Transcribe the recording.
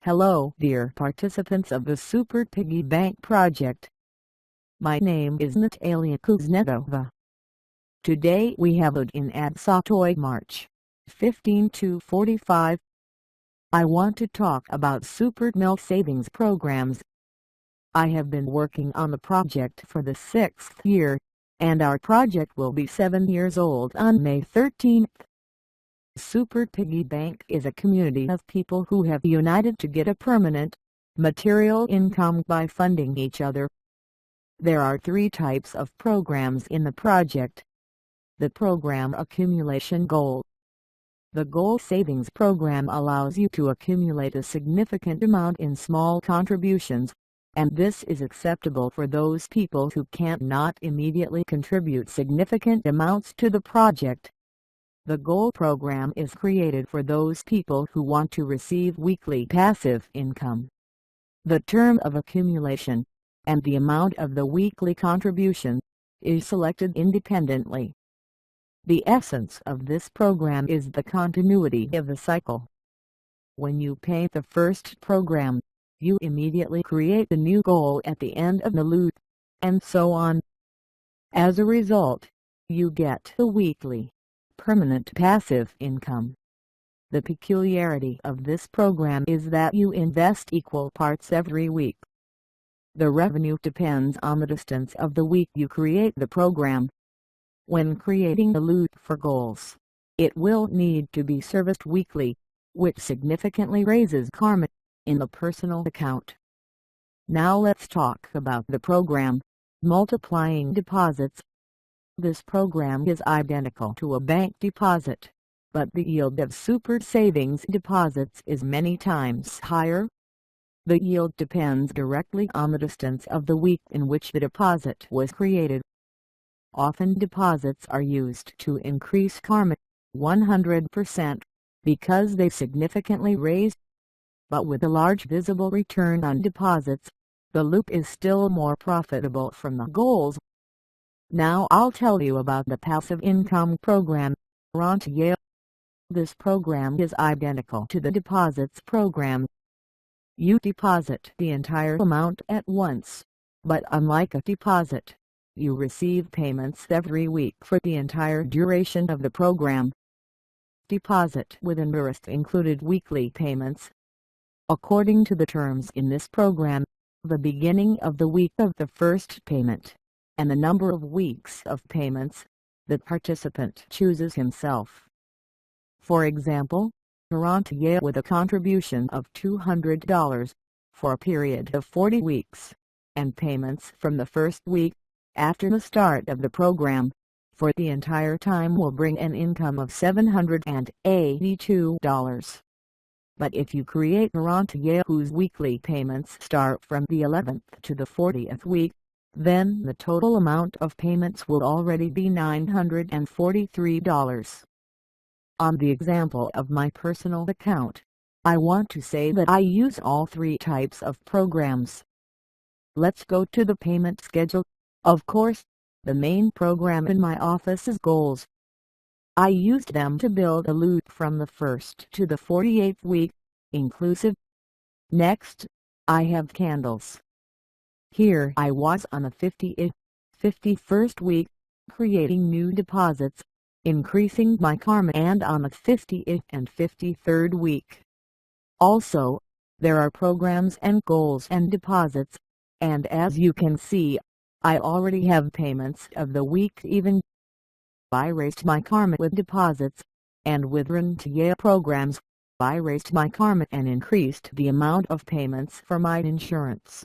Hello dear participants of the Super Piggy Bank project. My name is Natalia Kuznetova. Today we have it in Adsatoy March 15 to 45. I want to talk about Super Mill savings programs. I have been working on the project for the 6th year, and our project will be 7 years old on May 13th. Super Piggy Bank is a community of people who have united to get a permanent, material income by funding each other. There are 3 types of programs in the project. The Program Accumulation Goal. The Goal Savings Program allows you to accumulate a significant amount in small contributions, and this is acceptable for those people who can't not immediately contribute significant amounts to the project. The Goal program is created for those people who want to receive weekly passive income. The term of accumulation, and the amount of the weekly contribution, is selected independently. The essence of this program is the continuity of the cycle. When you pay the first program, you immediately create a new goal at the end of the loop, and so on. As a result, you get a weekly, permanent passive income. The peculiarity of this program is that you invest equal parts every week. The revenue depends on the distance of the week you create the program. When creating a loop for goals, it will need to be serviced weekly, which significantly raises karma in the personal account. Now let's talk about the program, Multiplying Deposits. This program is identical to a bank deposit, but the yield of super savings deposits is many times higher. The yield depends directly on the distance of the week in which the deposit was created. Often deposits are used to increase karma 100% because they significantly raise. But with a large visible return on deposits, the loop is still more profitable from the goals. Now I'll tell you about the passive income program, Rentier. This program is identical to the deposits program. You deposit the entire amount at once, but unlike a deposit, you receive payments every week for the entire duration of the program. Deposit with interest included weekly payments. According to the terms in this program, the beginning of the week of the first payment, and the number of weeks of payments, the participant chooses himself. For example, Rentier with a contribution of $200 for a period of 40 weeks, and payments from the first week after the start of the program for the entire time will bring an income of $782. But if you create a Rentier whose weekly payments start from the 11th to the 40th week, then the total amount of payments will already be $943. On the example of my personal account, I want to say that I use all 3 types of programs. Let's go to the payment schedule. Of course, the main program in my office is goals. I used them to build a loop from the 1st to the 48th week, inclusive. Next, I have candles. Here I was on the 50th, 51st week, creating new deposits, increasing my karma, and on the 50th and 53rd week. Also, there are programs and goals and deposits, and as you can see, I already have payments of the week even. I raised my karma with deposits, and with Rentier programs, I raised my karma and increased the amount of payments for my insurance.